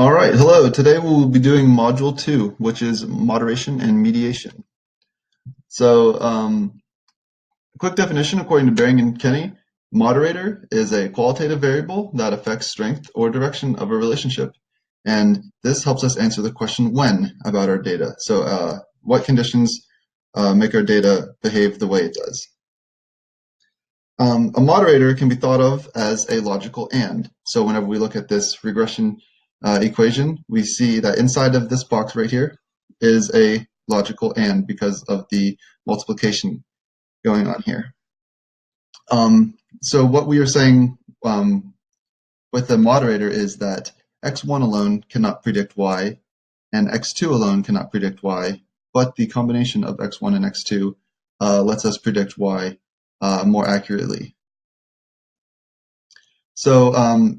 All right, hello. Today we'll be doing Module 2, which is moderation and mediation. So, quick definition according to Baring and Kenny, moderator is a qualitative variable that affects strength or direction of a relationship. And this helps us answer the question when about our data. So, what conditions make our data behave the way it does? A moderator can be thought of as a logical and. So whenever we look at this regression equation, we see that inside of this box right here is a logical and because of the multiplication going on here. So what we are saying with the moderator is that x1 alone cannot predict y, and x2 alone cannot predict y, but the combination of x1 and x2 lets us predict y more accurately. So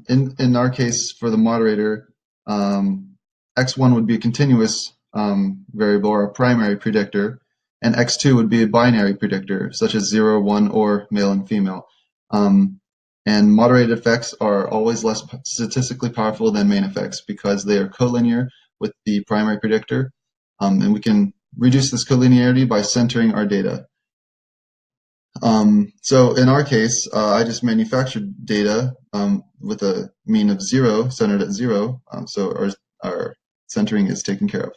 in our case, for the moderator, x1 would be a continuous variable or a primary predictor, and x2 would be a binary predictor, such as 0, 1, or male and female. And moderated effects are always less statistically powerful than main effects because they are collinear with the primary predictor, and we can reduce this collinearity by centering our data. So in our case, I just manufactured data with a mean of 0, centered at 0, so our centering is taken care of.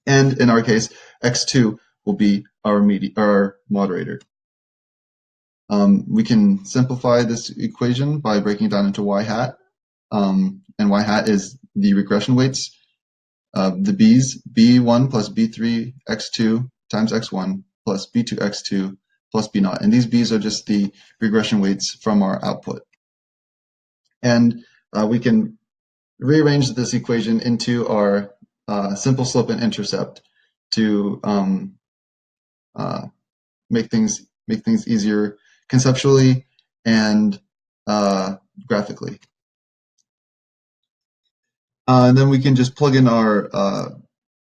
And in our case, x2 will be our moderator. We can simplify this equation by breaking it down into y hat, and y hat is the regression weights, the b's, b1 plus b3 x2 times x1 plus b2 x2 plus b naught. And these b's are just the regression weights from our output. And we can rearrange this equation into our simple slope and intercept to make things easier conceptually and graphically. And then we can just plug in our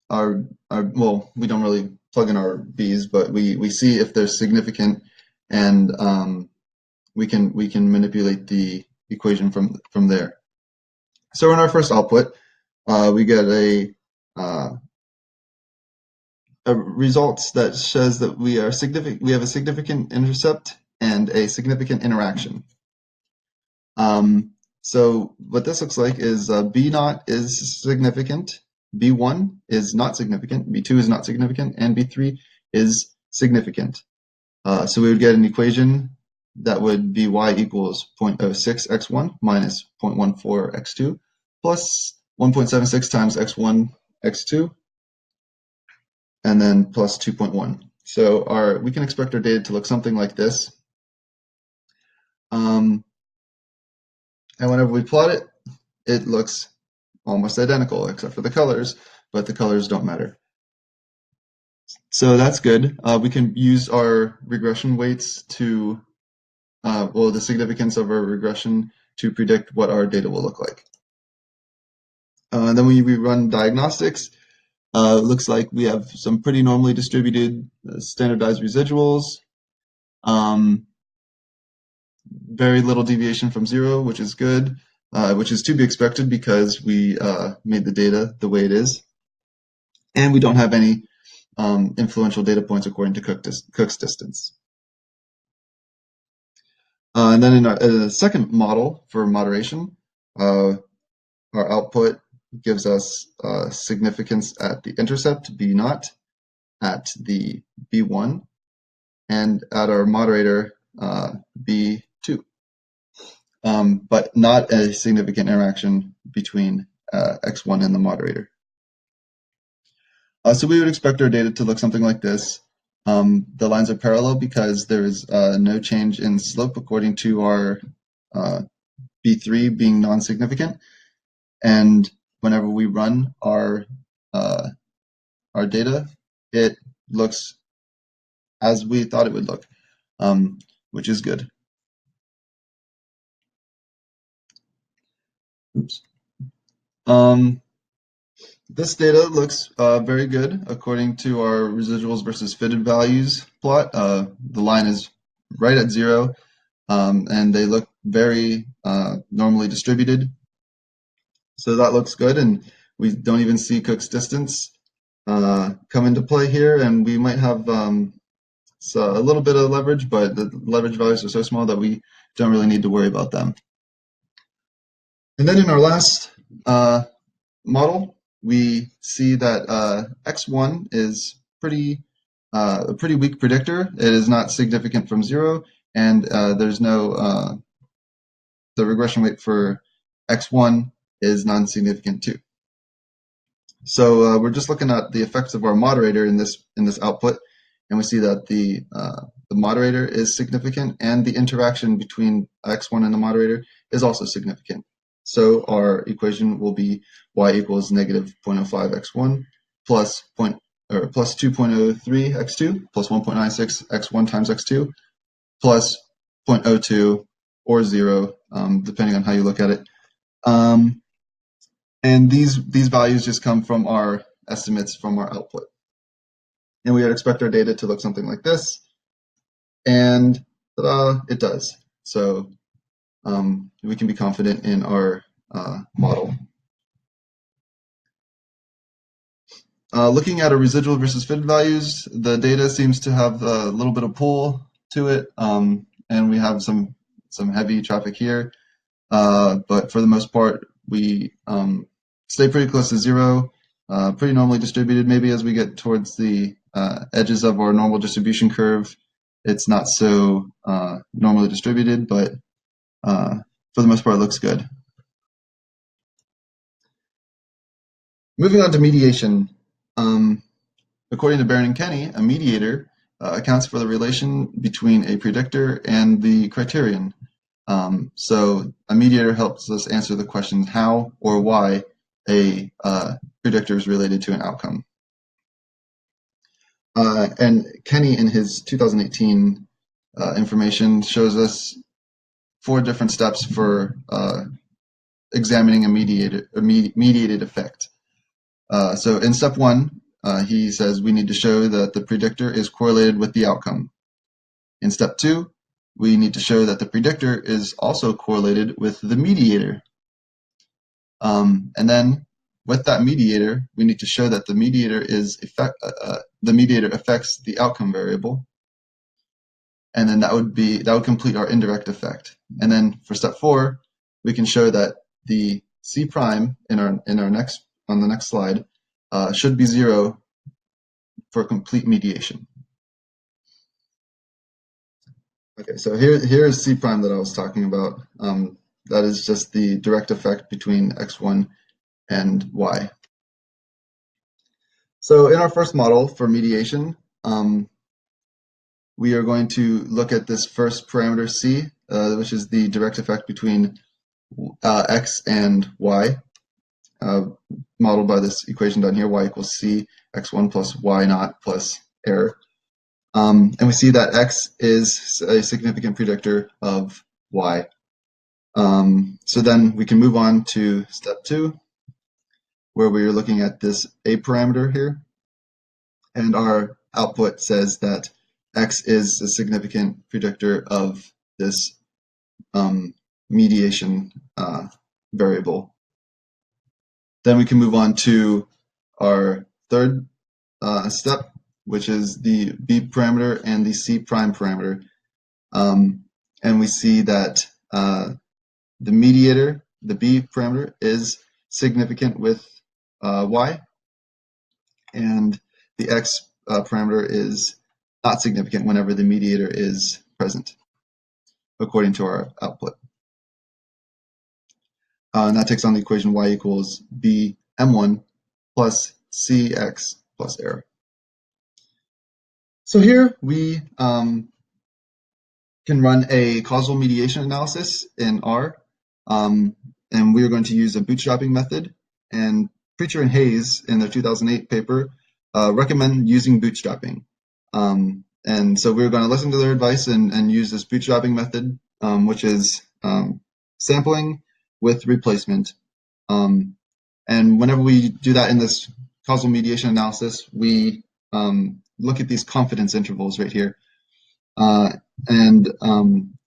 well, we don't really plug in our b's, but we see if they're significant, and we can manipulate the equation from there. So in our first output, we get a results that says that we have a significant intercept and a significant interaction. So what this looks like is B naught is significant, B1 is not significant, B2 is not significant, and B3 is significant. So we would get an equation that would be y equals 0.06 x1 minus 0.14 x2 plus 1.76 times x1 x2 and then plus 2.1. So we can expect our data to look something like this. And whenever we plot it, it looks almost identical except for the colors, but the colors don't matter. So that's good. We can use our regression weights to, the significance of our regression to predict what our data will look like. Then when we run diagnostics, it looks like we have some pretty normally distributed standardized residuals. Very little deviation from 0, which is good, which is to be expected because we made the data the way it is. And we don't have any influential data points according to Cook's distance. And then in the second model for moderation, our output gives us significance at the intercept, B naught, at the B1, and at our moderator, B2. But not a significant interaction between x1 and the moderator. So we would expect our data to look something like this. The lines are parallel because there is no change in slope according to our B3 being non-significant. And whenever we run our data, it looks as we thought it would look, which is good. Oops. This data looks very good according to our residuals versus fitted values plot. The line is right at 0, and they look very normally distributed. So that looks good, and we don't even see Cook's distance come into play here, and we might have so a little bit of leverage, but the leverage values are so small that we don't really need to worry about them. And then in our last model, we see that x1 is a pretty weak predictor. It is not significant from 0, and there's no the regression weight for x1 is non-significant too. So we're just looking at the effects of our moderator in this output, and we see that the moderator is significant, and the interaction between x1 and the moderator is also significant. So our equation will be y equals negative 0.05 x1 plus 2.03 x2 plus 1.96 x1 times x2 plus 0.02 or 0, depending on how you look at it. And these values just come from our estimates from our output. And we would expect our data to look something like this. And it does. So we can be confident in our model. Looking at our residual versus fitted values, the data seems to have a little bit of pull to it, and we have some heavy traffic here. But for the most part, we stay pretty close to 0, pretty normally distributed. Maybe as we get towards the edges of our normal distribution curve, it's not so normally distributed, but for the most part, it looks good. Moving on to mediation. According to Barron and Kenny, a mediator accounts for the relation between a predictor and the criterion. So a mediator helps us answer the question how or why a predictor is related to an outcome. And Kenny, in his 2018 information, shows us 4 different steps for examining a mediated effect. So in step 1, he says we need to show that the predictor is correlated with the outcome. In step 2, we need to show that the predictor is also correlated with the mediator. And then with that mediator, we need to show that the mediator affects the outcome variable. And then that would complete our indirect effect. And then for step 4, we can show that the C prime on the next slide should be 0 for complete mediation. Okay, so here is C prime that I was talking about. That is just the direct effect between x1 and y. So in our first model for mediation, we are going to look at this first parameter C, which is the direct effect between x and y, modeled by this equation down here, y equals c x1 plus y naught plus error. And we see that x is a significant predictor of y. So then we can move on to step 2, where we are looking at this a parameter here. And our output says that x is a significant predictor of this mediation variable. Then we can move on to our third step, which is the b parameter and the c prime parameter. And we see that the mediator, the b parameter, is significant with y, and the x parameter is not significant whenever the mediator is present, according to our output. And that takes on the equation y equals b m1 plus cx plus error. So here we can run a causal mediation analysis in R, and we are going to use a bootstrapping method. And Preacher and Hayes, in their 2008 paper, recommend using bootstrapping. And so we're going to listen to their advice and use this bootstrapping method, which is sampling with replacement. And whenever we do that in this causal mediation analysis, we look at these confidence intervals right here. And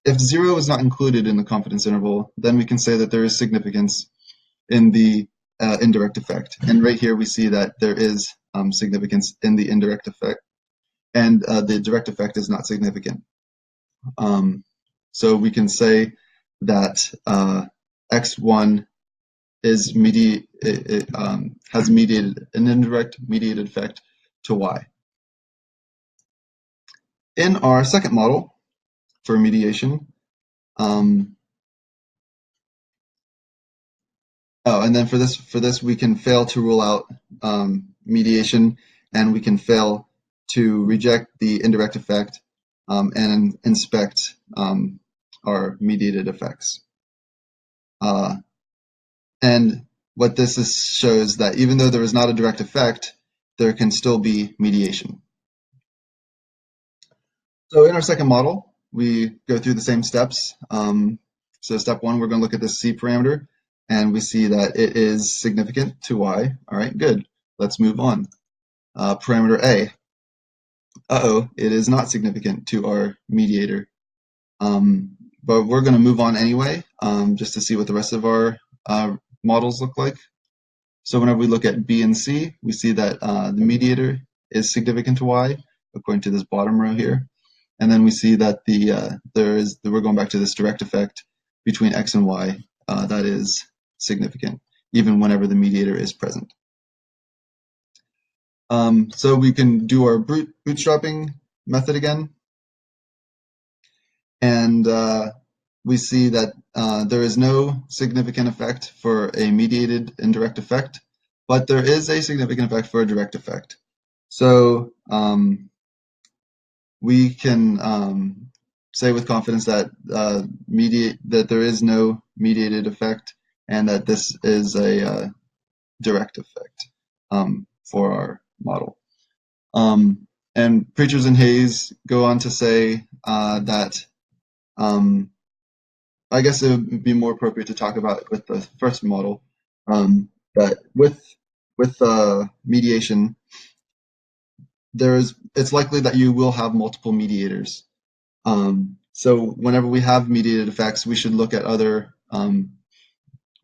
if 0 is not included in the confidence interval, then we can say that there is significance. in the indirect effect. And right here we see that there is significance in the indirect effect, and the direct effect is not significant. So we can say that x1 is has mediated an indirect mediated effect to y. In our second model for mediation, and then for this we can fail to rule out mediation, and we can fail to reject the indirect effect and inspect our mediated effects. And what this shows that even though there is not a direct effect, there can still be mediation. So in our second model, we go through the same steps. So step one, we're going to look at this C parameter, and we see that it is significant to y. All right, good. Let's move on. Parameter A. It is not significant to our mediator. But we're going to move on anyway, just to see what the rest of our models look like. So whenever we look at B and C, we see that the mediator is significant to y, according to this bottom row here. And then we see that we're going back to this direct effect between x and y that is significant, even whenever the mediator is present. So we can do our bootstrapping method again. And we see that there is no significant effect for a mediated indirect effect, but there is a significant effect for a direct effect. So we can say with confidence that that there is no mediated effect, and that this is a direct effect for our model. And Preachers and Hayes go on to say that I guess it would be more appropriate to talk about with the first model, that with mediation, it's likely that you will have multiple mediators. So whenever we have mediated effects, we should look at other.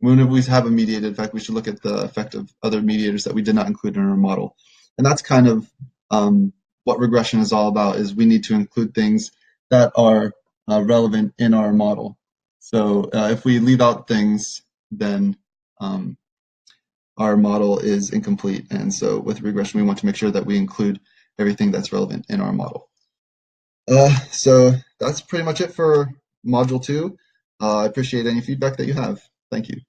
Whenever we have a mediated effect, we should look at the effect of other mediators that we did not include in our model, and that's kind of what regression is all about. Is we need to include things that are relevant in our model. So if we leave out things, then our model is incomplete. And so with regression, we want to make sure that we include everything that's relevant in our model. So that's pretty much it for Module 2. I appreciate any feedback that you have. Thank you.